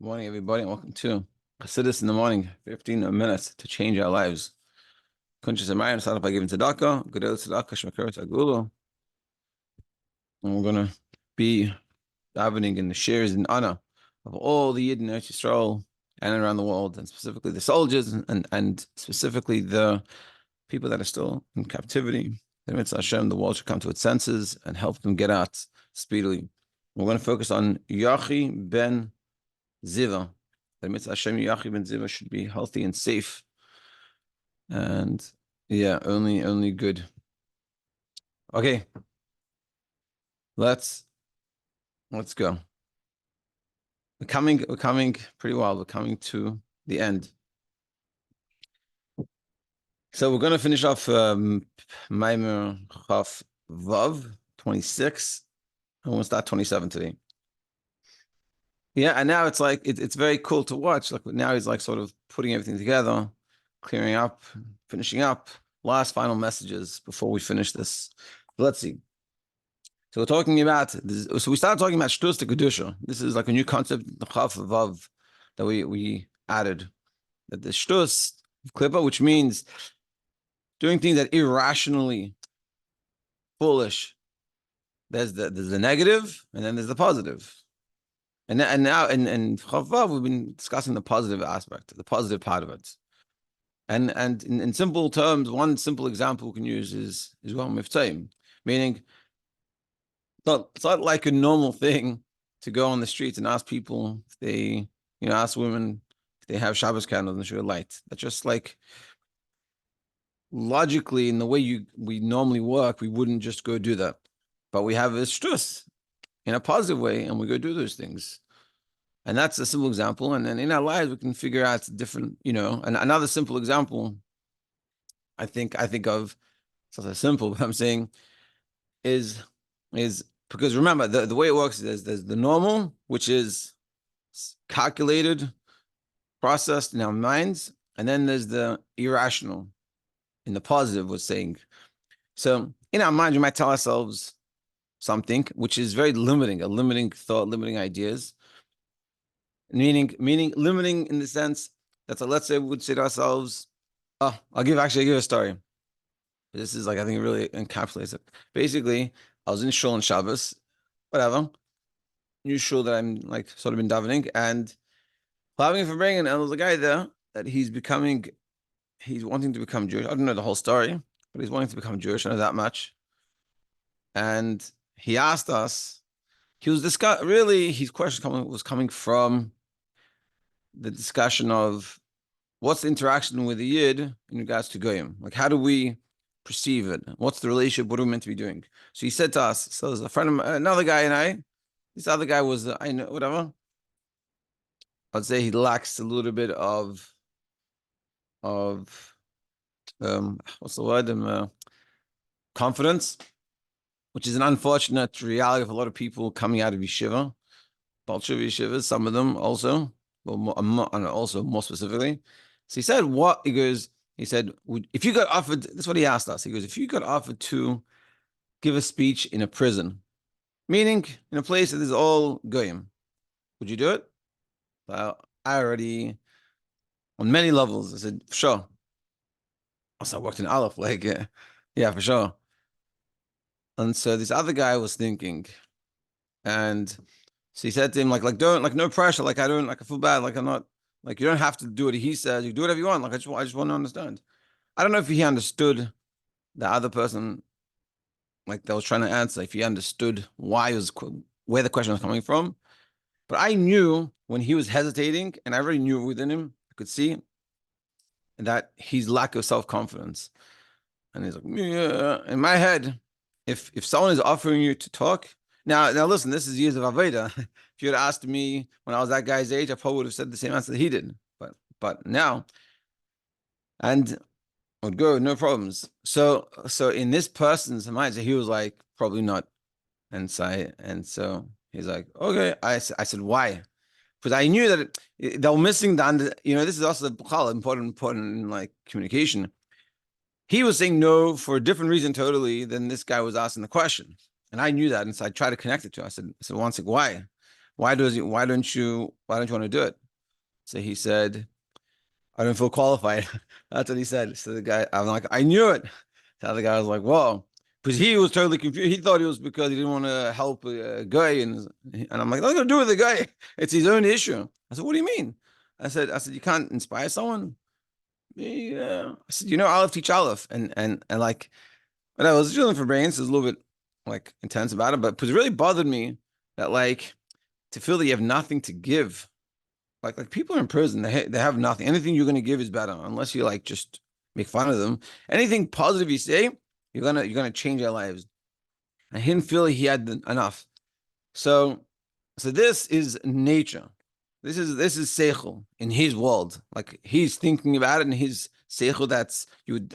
Good morning, everybody, and welcome to Chassidus in the morning. 15 minutes to change our lives. Kuntres and maamer started by giving tzedakah. Gedol tzedakah shmakaret agulu. And we're going to be davening in the shiurs in honor of all the yidden Eretz Yisroel and around the world, and specifically the soldiers and specifically the people that are still in captivity. The Mitzvah Hashem, the world should come to its senses and help them get out speedily. We're going to focus on Yochi ben Ziva. The Mitzvah Hashem Yochi ben Ziva should be healthy and safe. And yeah, only good. Okay. Let's go. We're coming pretty well. We're coming to the end. So we're going to finish off maamer Chaf Vav 26. And we'll start 27 today. Yeah, and now it's like it's very cool to watch. Like now he's like sort of putting everything together, clearing up, finishing up. Last final messages before we finish this. Let's see. So we're talking about this. So we started talking about shtus to kedusha. This is like a new concept, the chaf vav, that we added. That the shtus klipa, which means doing things that irrationally foolish. There's the negative, and then there's the positive. And now in chaf vav we've been discussing the positive aspect, the positive part of it. And in simple terms, one simple example we can use is one miftaim, meaning it's not like a normal thing to go on the streets and ask people if they, ask women if they have Shabbos candles and should light. That's just like logically in the way we normally work, we wouldn't just go do that. But we have this shtus in a positive way, and we go do those things. And that's a simple example. And then in our lives, we can figure out different, and another simple example I think of, it's not so simple, but I'm saying is because remember, the way it works is there's the normal, which is calculated, processed in our minds, and then there's the irrational in the positive, we're saying. So in our mind, we might tell ourselves something which is very limiting, a limiting thought, limiting ideas. Meaning limiting in the sense that, let's say we would say to ourselves, I'll give a story. This is like, I think it really encapsulates it. Basically, I was in shul on Shabbos, whatever, new shul that I'm like sort of been davening, and having for bringing, and there was a guy there that he's wanting to become Jewish. I don't know the whole story, but he's wanting to become Jewish. I know that much. And he asked us, his question was coming from the discussion of what's the interaction with the yid in regards to goyim? Like, how do we perceive it? What's the relationship? What are we meant to be doing? So he said to us, so there's a friend of mine, another guy and I, this other guy was, I know, whatever. I'd say he lacks a little bit of what's the word? Confidence, which is an unfortunate reality of a lot of people coming out of yeshiva, Balshev yeshivas, some of them also. Well, also more specifically. So he said, he said, if you got offered, that's what he asked us. He goes, if you got offered to give a speech in a prison, meaning in a place that is all goyim, would you do it? Well, I already, on many levels, I said, for sure. Also, I worked in Aleph, yeah, for sure. And so this other guy was thinking, and so he said to him, don't, no pressure. I feel bad. I'm not, you don't have to do what he says. You do whatever you want. I just want to understand. I don't know if he understood the other person, that was trying to answer, if he understood where the question was coming from. But I knew when he was hesitating, and I already knew within him, I could see that his lack of self-confidence. And he's like, yeah, in my head, if someone is offering you to talk, Now listen, this is years of Aveda. If you had asked me when I was that guy's age, I probably would have said the same answer that he did. But now, and I would go, no problems. So in this person's mind, he was like, probably not. And so he's like, okay. I said, why? Because I knew that they were missing this is also important in communication. He was saying no for a different reason totally than this guy was asking the question. And I knew that, and so I tried to connect it to him. I said, one sec, why? why don't you want to do it? So he said, I don't feel qualified. That's what he said. So the guy, I'm like, I knew it. The other guy was like, whoa. Because he was totally confused. He thought it was because he didn't want to help a guy. And I'm like, nothing to do with the guy. It's his own issue. I said, what do you mean? I said, you can't inspire someone? Yeah. I said, Aleph teach Aleph. And like, but I was dealing for brains. It was a little bit like intense about it, but it really bothered me that like to feel that you have nothing to give. Like people are in prison, they have nothing. Anything you're gonna give is better, unless you like just make fun of them. Anything positive you say, you're gonna change their lives. And he didn't feel he had enough. So this is nature. This is seichel in his world. Like he's thinking about it in his seichel.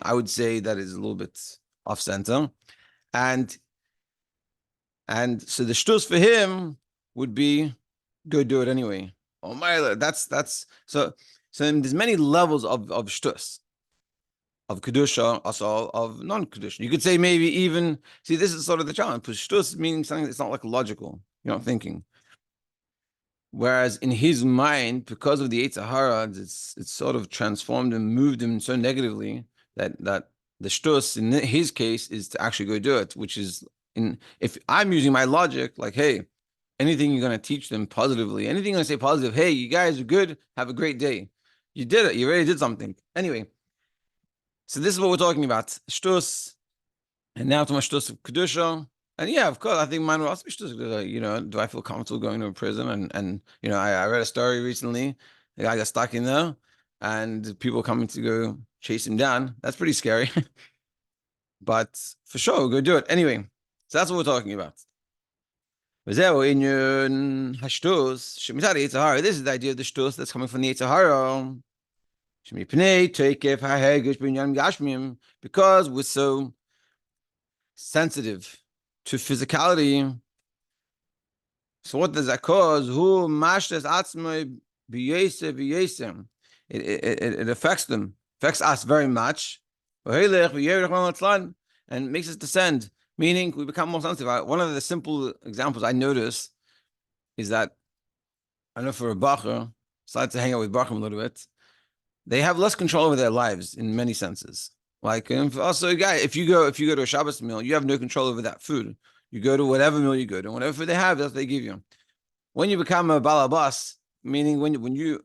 I would say that is a little bit off center. And so the shtus for him would be go do it anyway. Oh my, that's so. So there's many levels of shtus, of kedusha, also of non-kedusha. You could say maybe even this is sort of the challenge because shtus meaning something that's not like logical. You're not thinking. Whereas in his mind, because of the Yetzer Hara, it's sort of transformed and moved him so negatively that the shtus in his case is to actually go do it, which is if I'm using my logic, like, hey, anything you're going to teach them positively, anything you're going to say positive, hey, you guys are good, have a great day. You did it. You already did something. Anyway, so this is what we're talking about. Shtus, and now to my shtus of Kedusha. And yeah, of course, I think mine will also be shtus. Do I feel comfortable going to a prison? And I read a story recently. The guy got stuck in there, and people coming to go chase him down. That's pretty scary. But for sure, go do it. Anyway, so that's what we're talking about. This is the idea of the shtus that's coming from the Yetzer Hara. Because we're so sensitive to physicality. So what does that cause? It affects them, affects us very much, and makes us descend. Meaning we become more sensitive. One of the simple examples I notice is that I know for a bacher, started to hang out with bachrim a little bit. They have less control over their lives in many senses. Like also, guy, if you go to a Shabbos meal, you have no control over that food. You go to whatever meal you go to, whatever food they have, that's what they give you. When you become a balabas, meaning when you're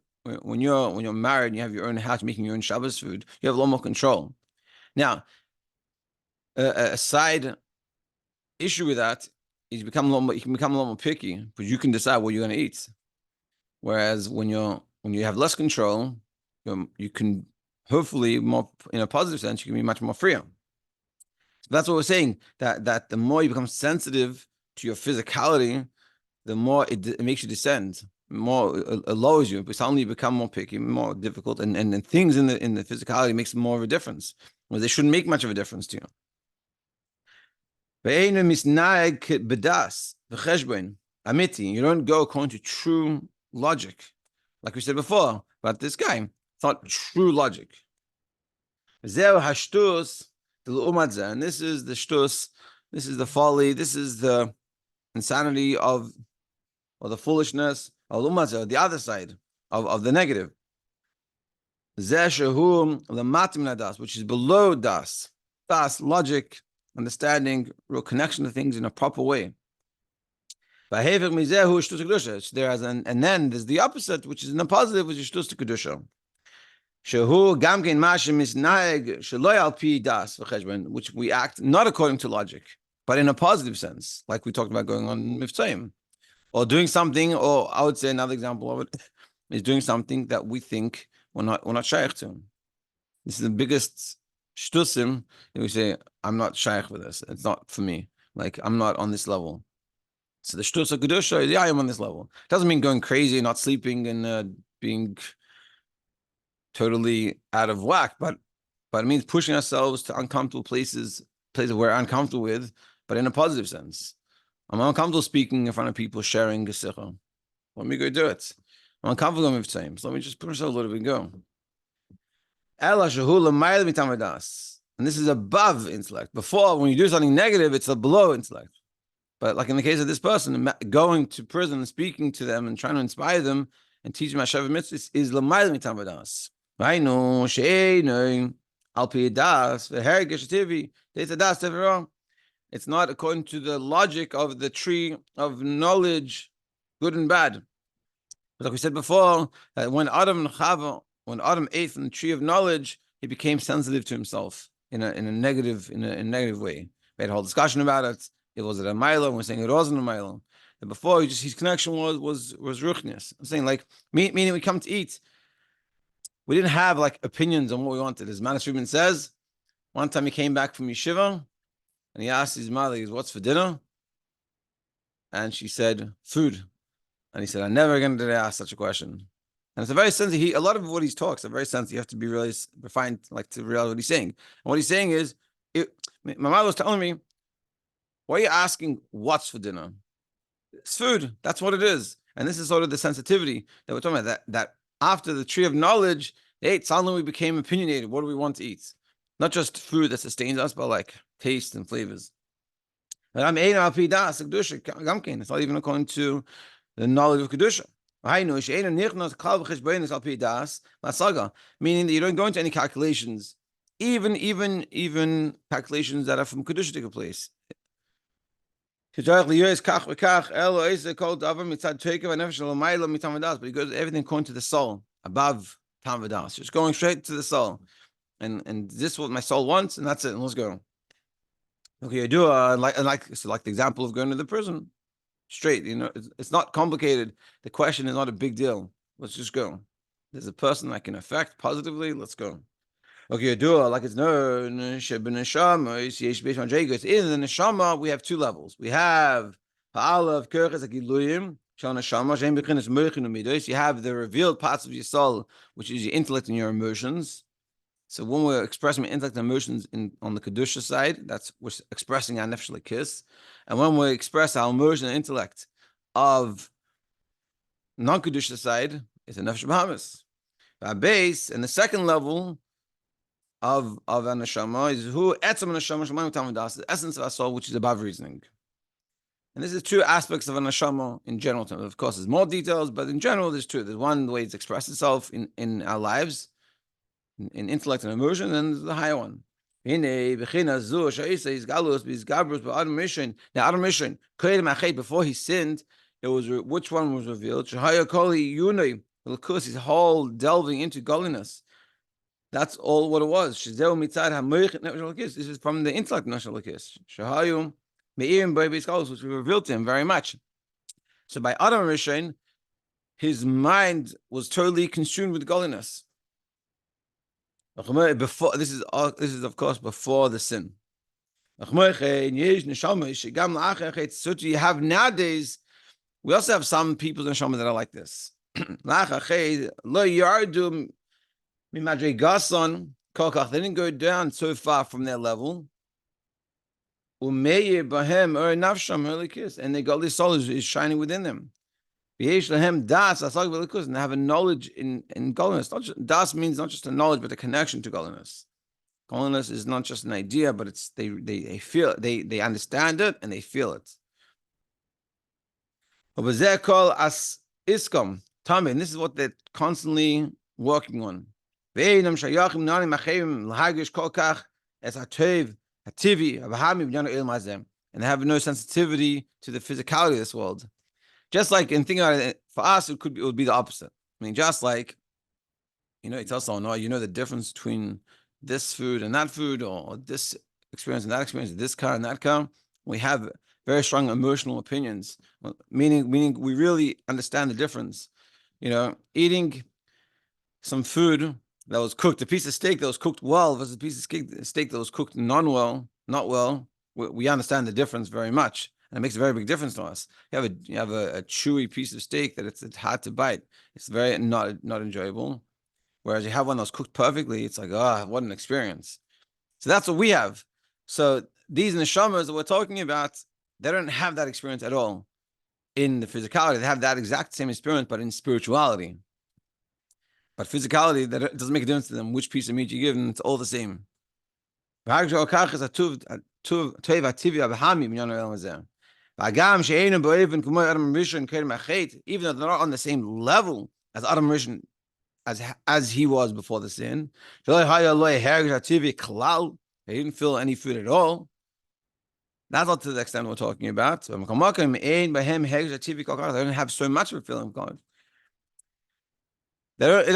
married and you have your own house, making your own Shabbos food, you have a lot more control. Now, a side issue with that is you can become a lot more picky, but you can decide what you're going to eat. Whereas when you have less control, you can hopefully more in a positive sense, you can be much more freer. So that's what we're saying, that the more you become sensitive to your physicality, the more it makes you descend, more it lowers you, but suddenly you become more picky, more difficult, and things in the physicality makes more of a difference, where they shouldn't make much of a difference to you. You don't go according to true logic. Like we said before about this guy, it's not true logic. And this is the shtus, this is the folly, this is the insanity or the foolishness of the other side of the negative. Which is below das. Das, logic, understanding, real connection to things in a proper way. And then there's the opposite, which is in the positive, which is shtus to kedusha. Which we act not according to logic, but in a positive sense, like we talked about going on mivtzoim, or doing something, or I would say another example of it is doing something that we think we're not shaykh to. This is the biggest shtusim. We say, I'm not shaykh with this. It's not for me. Like, I'm not on this level. So the shtus of kedusha is, yeah, I'm on this level. It doesn't mean going crazy, not sleeping, and being totally out of whack, but it means pushing ourselves to uncomfortable places we're uncomfortable with, but in a positive sense. I'm uncomfortable speaking in front of people, sharing gesicha. Let me go do it. I'm uncomfortable with time, so let me just push myself a little bit and go. And this is above intellect. Before, when you do something negative, it's below intellect. But like in the case of this person, going to prison and speaking to them and trying to inspire them and teach them Hashem mitzvahs is l'mayla mitam v'das. V'hainu she'einu al pi das v'hergesh tivi deitz das tevirah. It's not according to the logic of the tree of knowledge, good and bad. But like we said before, that when Adam ate from the tree of knowledge, he became sensitive to himself in a negative way. We had a whole discussion about it. It was a milo, and we're saying it wasn't a milo. And before, his connection was ruchnius. I'm saying like meaning we come to eat. We didn't have like opinions on what we wanted. As Manas Rubin says, one time he came back from yeshiva, and he asked his mother, "What's for dinner?" And she said, "Food." And he said, "I never again did I ask such a question." And it's a very sensitive. A lot of what he talks are very sensitive. You have to be really refined, like to realize what he's saying. And what he's saying is, my mother was telling me, "Why are you asking what's for dinner? It's food. That's what it is." And this is sort of the sensitivity that we're talking about. That after the tree of knowledge, they ate. Suddenly we became opinionated. What do we want to eat? Not just food that sustains us, but like taste and flavors. It's not even according to the knowledge of kedusha. Meaning that you don't go into any calculations, even calculations that are from kedusha take place. But he goes everything according to the soul, above tam v'das, just going straight to the soul, and this is what my soul wants, and that's it. And let's go. Okay, I do like the example of going to the prison. Straight, it's not complicated. The question is not a big deal. Let's just go. There's a person I can affect positively. Let's go. Okay, like it's known, in the neshama, we have two levels. We have ha'alav kerches agiluyim shal neshama shein bechinas moichin umidos. You have the revealed parts of your soul, which is your intellect and your emotions. So when we're expressing intellect and emotions on the kedusha side, we're expressing our nefesh lekis. And when we express our emotion and intellect of non-kedusha side, it's a nefesh b'hamis. Our base and the second level of our neshama is who etzem neshama shemaim tam v'das, the essence of our soul, which is above reasoning. And this is two aspects of a neshama in general terms. Of course, there's more details, but in general, there's two. There's one way it's expressed itself in our lives, in intellect and emotion, and there's the higher one. Now, Adam Rishon, before he sinned, it was which one was revealed? His whole delving into godliness. That's all what it was. This is from the intellect which we revealed to him very much. So by Adam Rishon, his mind was totally consumed with godliness. Before this is of course before the sin. So you have nowadays, we also have some people in neshama that are like this. They didn't go down so far from their level. And the godly soul is shining within them. And they have a knowledge in godliness. Das means not just a knowledge, but a connection to godliness. Godliness is not just an idea, but it's they feel it. They understand it and they feel it. And this is what they're constantly working on. And they have no sensitivity to the physicality of this world. Just like, and think about it, for us, it would be the opposite. I mean, just like, you tell someone, oh, you know the difference between this food and that food, or this experience and that experience, this car and that car. We have very strong emotional opinions, meaning we really understand the difference. Eating some food that was cooked, a piece of steak that was cooked well versus a piece of steak that was cooked not well, we understand the difference very much. And it makes a very big difference to us. You have a chewy piece of steak that it's hard to bite. It's very not enjoyable. Whereas you have one that's cooked perfectly, it's like, what an experience. So that's what we have. So these neshamas that we're talking about, they don't have that experience at all in the physicality. They have that exact same experience, but in spirituality. But physicality, that doesn't make a difference to them which piece of meat you give them, it's all the same. Even though they're not on the same level as Adam Rishon, as he was before the sin. He didn't feel any food at all. That's not to the extent we're talking about. They don't have so much of a feeling of God. It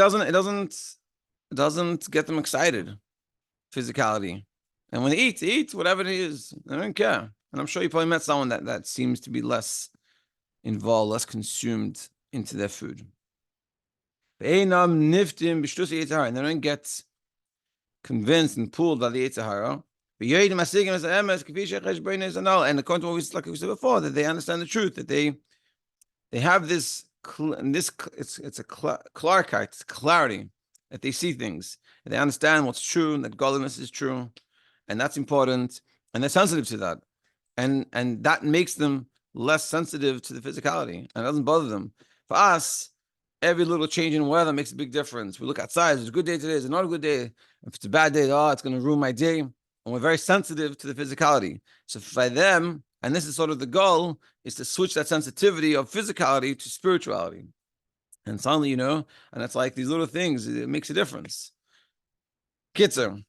doesn't get them excited, physicality. And when they eat whatever it is. They don't care. And I'm sure you probably met someone that seems to be less involved, less consumed into their food. And they don't get convinced and pulled by the Yitzhahara. And according to what we said before, that they understand the truth, that they have this it's a clarity, it's clarity, that they see things, that they understand what's true, and that godliness is true, and that's important, and they're sensitive to that, and that makes them less sensitive to the physicality, and it doesn't bother them. For us, every little change in weather makes a big difference. We look outside, it's a good day today, it's not a good day. If it's a bad day, it's going to ruin my day. And we're very sensitive to the physicality. So for them, and this is sort of the goal, is to switch that sensitivity of physicality to spirituality. And suddenly, and it's like these little things, it makes a difference. Kitzer.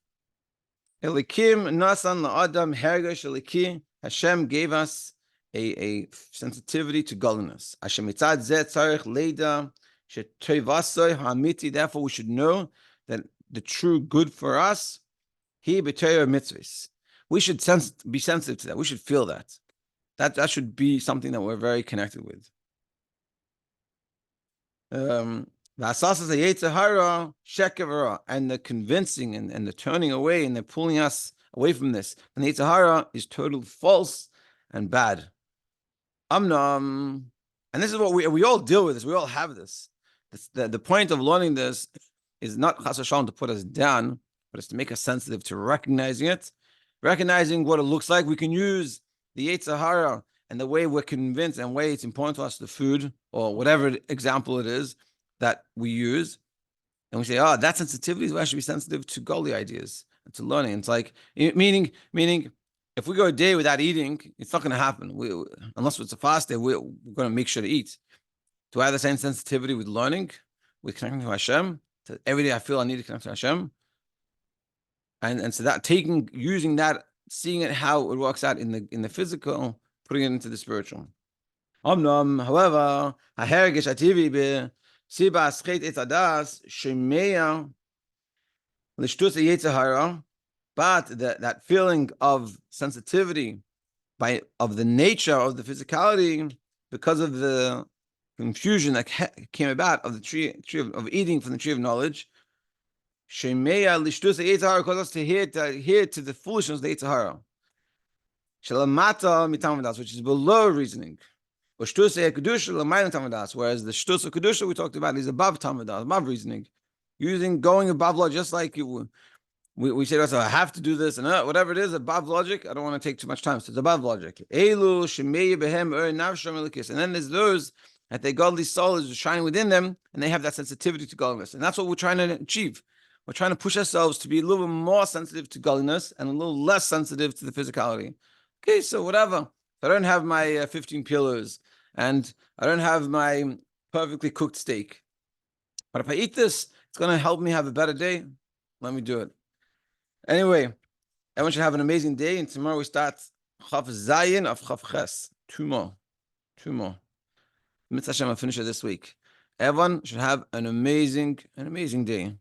Elikim nasan la'adam hergesh eliki. Hashem gave us a sensitivity to godliness. Hashem mitzad zeh tzarich leida shetovasoi ha'amiti. Therefore, we should know that the true good for us, he b'torah mitzvahs. We should be sensitive to that. We should feel that. That should be something that we're very connected with. And the convincing and the turning away and the pulling us away from this. And the Yitzhahara is totally false and bad. And this is what we all deal with this. We all have this. The point of learning this is not chas v'shalom to put us down, but it's to make us sensitive to recognizing it, recognizing what it looks like. We can use the Yitzhahara and the way we're convinced and way it's important to us, the food or whatever example it is that we use. And we say, that sensitivity is why I should be sensitive to godly ideas and to learning. It's like, meaning, if we go a day without eating, it's not going to happen. Unless it's a fast day, we're going to make sure to eat. Do I have the same sensitivity with learning, with connecting to Hashem? Every day I feel I need to connect to Hashem. And so that using that, seeing it how it works out in the physical, putting it into the spiritual. However, but that feeling of sensitivity of the nature of the physicality, because of the confusion that came about of the tree of eating from the tree of knowledge, causes us to hear to the foolishness of the Yitzhahara, which is below reasoning. Whereas the shtus of kedusha we talked about is above tamadas, above reasoning, going above logic, just like we say to ourselves, I have to do this, and whatever it is, above logic. I don't want to take too much time, so it's above logic. And then there's those that their godly soul is shining within them, and they have that sensitivity to godliness, and that's what we're trying to achieve. We're trying to push ourselves to be a little bit more sensitive to godliness and a little less sensitive to the physicality. Okay, so whatever. If I don't have my 15 pillows, and I don't have my perfectly cooked steak, but if I eat this, it's going to help me have a better day. Let me do it. Anyway, everyone should have an amazing day, and tomorrow we start Chaf Zayin of Chaf Ches. Two more. Mitzvah Hashem, I'll finish it this week. Everyone should have an amazing day.